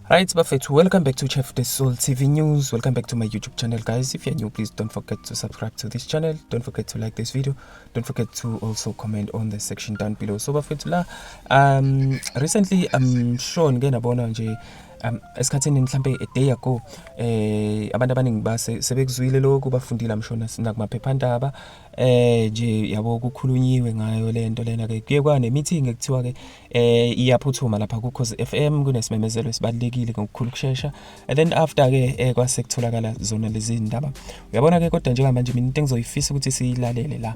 Right, perfect. Welcome back to Chef the Soul TV News. Welcome back to my YouTube channel, guys. If you're new, please don't forget to subscribe to this channel. Don't forget to like this video. Don't forget to also comment on the section down below. So, perfect. Recently, I'm sure ngena bona nje esikhathini mhlambe a day ago abantu abaningi base sebekuzwile lokho bafundile amshona nakumaphephandaba nje yabo kukhulunyiwe ngayo lento lena ke kuye kwa nemeeting ekuthiwa ke iyaphuthuma lapha ku Cause FM kunesimemezelo esibalekile ngokukhulu kusheshsha, and then after ke kwase kutholakala zona lezi ndaba. Uyabona ke kodwa njengamanje mina into engizoyifisa ukuthi siyilalele la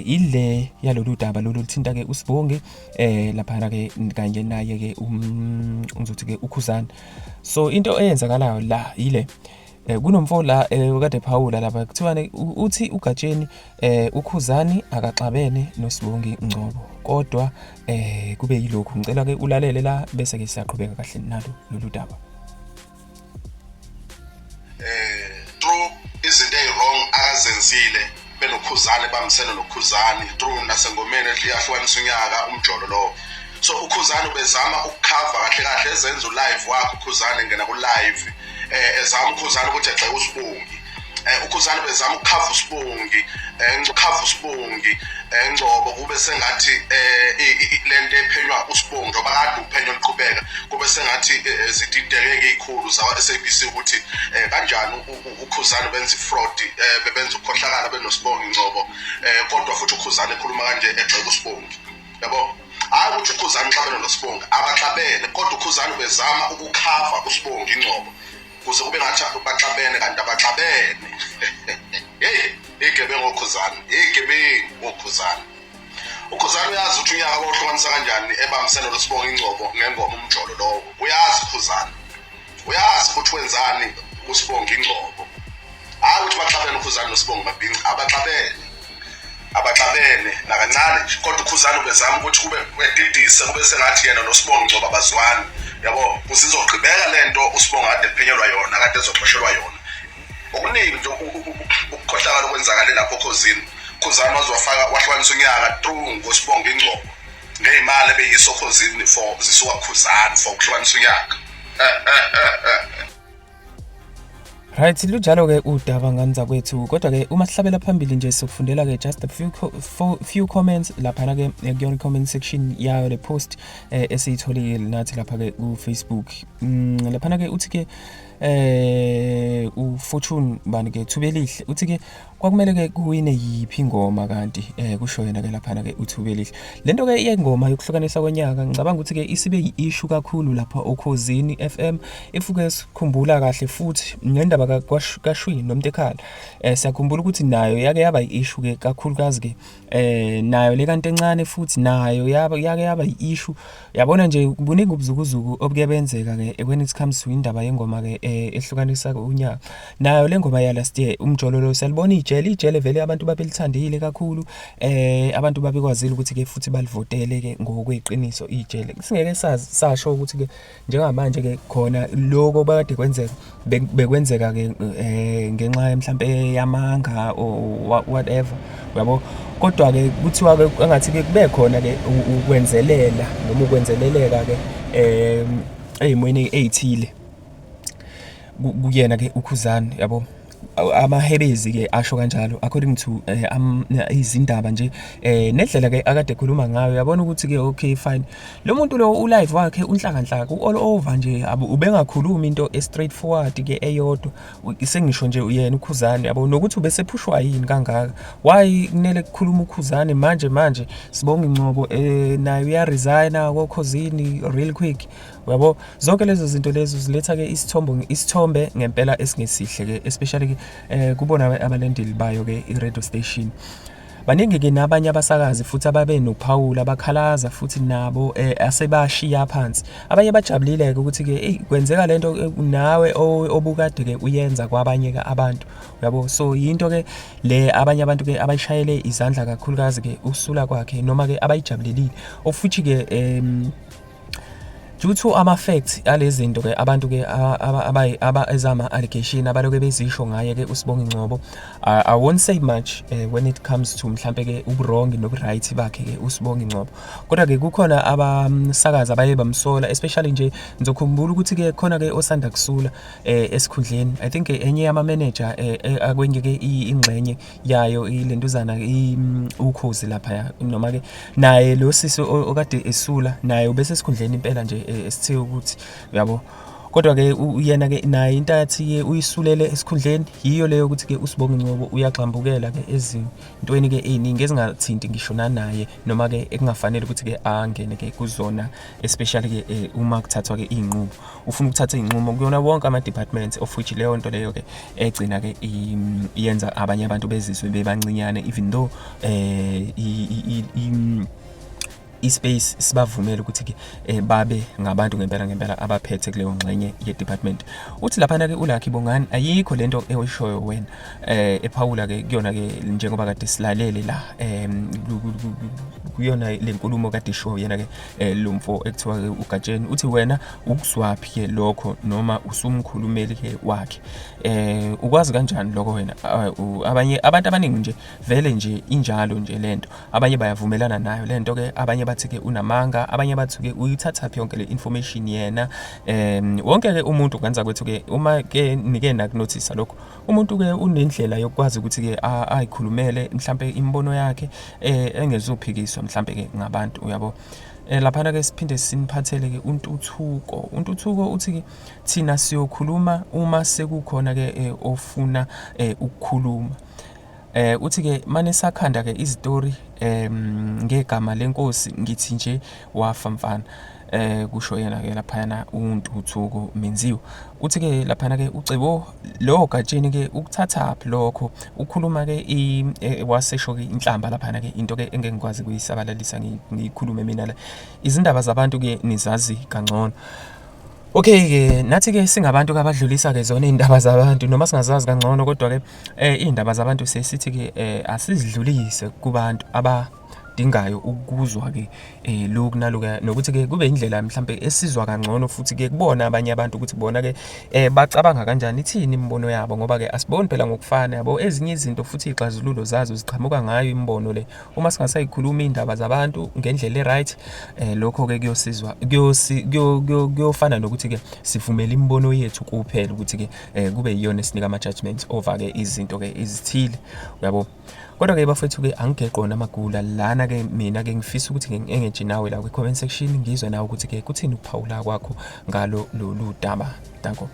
ile yalolu daba lolu lithinta ke uSibongi lapha ke kanye naye ke ngizothi ke uKhuzani. So into eyenzakalayo la ile kunomfo la okade Phawula lapha kuthiwa uthi uGatsheni uKhuzani akaxabene noSibongi Ngcobo, kodwa kube yilokhu ngicela ke ulalele la bese ke siyaqhubeka kahle nalo lolu daba. Through izinto ezirong akazenzile benoKhuzani bamsela noKhuzani through nasengomeni liyahlukanisa unyaka umjolo lo. So uKhuzani ubezama ukucover kahle kahle ezenza ulive wakhe uKhuzani ngena ku live ezama uKhuzani ukuthi egxe uSibongi. uKhuzani bezama ukukhava uSibongi ngikhava uSibongi Ngcobo kube sengathi lento ephenywa uSibongi ngoba kade uphenyo liqhubeka kube sengathi zididekeke izikhulu zawa SABC ukuthi kanjani uKhuzani benza ifraud bebenza ukukhohlakala benoSibongi Ngcobo kodwa futhi uKhuzani ekhuluma kanje egxeka uSibongi. Yabo hayi ukuthi uKhuzani xabene noSibongi abaxabene, kodwa uKhuzani bezama ukukhava uSibongi Ngcobo kuze kube ngathi baxabene kanti abaxabene. Hey, igebengu uKhuzani, igebengu uKhuzani. uKhuzani uyazi ukuthi unyaka wohlukanisa kanjani ebambisene noSibongi Ngcobo ngengoma umjolo lowo. Uyazi uKhuzani, uyazi ukuthi wenzani uSibongi Ngcobo. Hayi ukuthi baxabene uKhuzani noSibongi mabhinci, abaxabene nakancane nje, kodwa uKhuzani ubezama ukuthi kube wedidise kube sengathi yena noSibongi Ngcobo abazwani. Yabo usizogqibeka lento uSibongi kade ephenyelwa yona kade ezoxoshelwa yona. Okuningi nje ukukhohlakala okwenzakala lapho Khuzini. Khuzani wazofaka wahlukanisa unyaka through ngoSibongi Ngcobo ngezimali beyiso Khuzini for zisuka Khuzani for ukuhlukanisa unyaka. Right, lunjalo ke udaba nganza kwethu, kodwa ke uma sihlabela phambili nje sokufundela ke just a few comments lapha na ke kuyona comment section yayo le post esiyitholile nathi lapha ke ku Facebook. Lapha na ke uthi ke uFortune bani ke Thubelihle uthi ke kwakumele ke kuwine yiphi ingoma kanti kusho yena ke lapha na ke uThubelihle. Lento ke iyengoma yokuhlukanisa konyaka ngicabanga ukuthi ke isibe yi-issue kakhulu lapha oKhuzini FM ifuke sikhumbula kahle futhi ngendaba kaShwini noMtekhala. Siyakhumbula ukuthi nayo yake yaba i-issue ke kakhulukazi ke nayo le kanti encane futhi nayo yake yaba i-issue. Yabona nje kubuningi ubuzukuzuku obukebenzeka ke when it comes to indaba yengoma ke ehlukanisa unyaka. Nayo le ngoma ya last year umjolo lo salibona ijele vele abantu babelithandile kakhulu, abantu babekwazile ukuthi ke futhi balivotele ke ngokweqiniso ijele. Singeke sasho ukuthi ke njengamanje ke khona lokho bakade kwenzeka bekwenzeka ke ngenxa mhlambe yamanga or whatever, yabo. Kodwa ke kuthiwa ke angathi ke kube khona ke ukwenzelela noma ukwenzeleleka ke ezimweni ezithile kuyena ke uKhuzani, yabo. Amahebezi ke asho kanjalo according to izindaba nje nedlela ke akade ekhuluma ngayo. Yabona ukuthi ke okay fine, lo muntu lo ulive wakhe unhlakanhlaka all over nje ubengakhuluma into straight forward ke eyodwa. Sengisho nje uyena uKhuzani, yabo, nokuthi ubesephushwa yini kangaka, why kunele kukhuluma uKhuzani manje Sibongi Ngcobo naye uyaresigna koKhuzini real quick, yabo. Zonke lezo zinto lezo ziletha ke isithombe ngempela esingesihle ke especially ke kubona abalandeli bayo ke i-radio station. Baningi ke nabanye abasakazi futhi ababe noPhawula bakhalaza futhi nabo asebashiya phansi. Abanye bajabulile ke ukuthi ke kwenzeka lento nawe obukade ke uyenza kwabanye ke abantu, yabo. So into ke le abanye abantu ke abayishayele izandla kakhulukazi ke usula kwakhe noma ke abayijabulelile ofuthi ke due to ama-facts alezinto ke abantu ke ezama allegation abaloke bezisho ngaye ke uSibonga Ngcobo, I won't say much when it comes to mhlambe ke ubuwrong nobu-right bakhe ke uSibonga Ngcobo, kodwa ke kukhona abamsakaza baye bamsola, especially nje ngizokhumbula ukuthi ke khona ke osanda kusula esikhundleni. I think enye yama-manager akwenye ke ingxenye yayo ilentuzana Ukhozi lapha, noma ke naye lo sisi okade esula naye ubese esikhundleni impela nje esithe ukuthi uyabo. Kodwa ke uyena ke naye into athi ke uyisulele esikhundleni yiyo leyo ukuthi ke uSibonga Ngcobo uyagxambukela ke ezintweni ke eziningi ezingathinti ngisho naye, noma ke ekungafanele ukuthi ke angene ke kuzona, especially ke uma kuthathwa ke inqumo, ufuna ukuthatha inqumo kuyona wonke ama departments, of which leyo nto leyo ke egcina ke yenza abanye abantu bezizwe bebancinyane, even though ispace sibavumela ukuthi ke babe ngabantu ngempela abaphethe kuleyo ngxenye ye department. Uthi lapha ke uLucky Bongani ayikho lento oyishoyo wena ephawula ke kuyona ke njengoba kade silalele la kuyona lenkulumo kade show yena ke lo mfo ekuthiwa ke uGatsheni, uthi wena ukuzwaphi ke lokho noma usumkhulumeli ke wakhe, ukwazi kanjani lokho wena? Abanye abantu abaningi nje vele nje injalo nje lento, abanye bayavumelana nayo lento ke, abanye bathi ke unamanga, abanye bathi ke uyithatha phi yonke le information yena. Wonke ke umuntu kwenza kwethu ke uma ke nike nakunothisa lokho, umuntu ke unendlela yokwazi ukuthi ke ayikhulumele mhlambe imbono yakhe engezuphikiswa mhlambe ke ngabantu, uyabo. Lapha ke siphinde siniphathele ke uNtuthuko uthi ke thina siyokhuluma uma sekukhona ke ofuna ukukhuluma. Uthi ke manje sakhanda ke izitori ngegama lenkosi ngithi nje wafa mfana, kusho yena ke lapha yana uNtuthuko Menziwe. Uthi ke lapha ke ucebo lo Gatsheni ke ukuthatha phi lokho ukukhuluma ke wasesho ke inhlamba lapha ke into ke engengikwazi kuyisabalalisa ngikhulume mina la, izindaba zabantu ke nizazi kangcono. Okay ke nathi ke singabantu abadlulisa ke zona indaba zabantu noma singazazi kangcono, kodwa ke indaba zabantu sesithi ke asizidlulise kubantu abadingayo ukuzwa ke lokhu naloku, nokuthi ke kube indlela mhlambe esizwa kangcono futhi ke kubona abanye abantu ukuthi bona ke bacabanga kanjani, ithini imbono yabo, ngoba ke asiboni phela ngokufana yabo. Ezinye izinto futhi ixazululo zazo ziqhamuka ngayo imbono le, uma singasayikhuluma indaba zabantu ngendlela eright, lokho ke kuyosizwa kuyofana nokuthi ke sivumele imbono yethu kuphela ukuthi ke kube yiyona esinika ama judgments over ke izinto ke izithile, uyabo. Kodwa ke bafethu ke angigeqona amagula lana ke mina ke ngifisa ukuthi engage nawe la kwi comment section ngizwe nawe ukuthi ke kuthini ukuphawula kwakho ngalo lolu daba. Danko.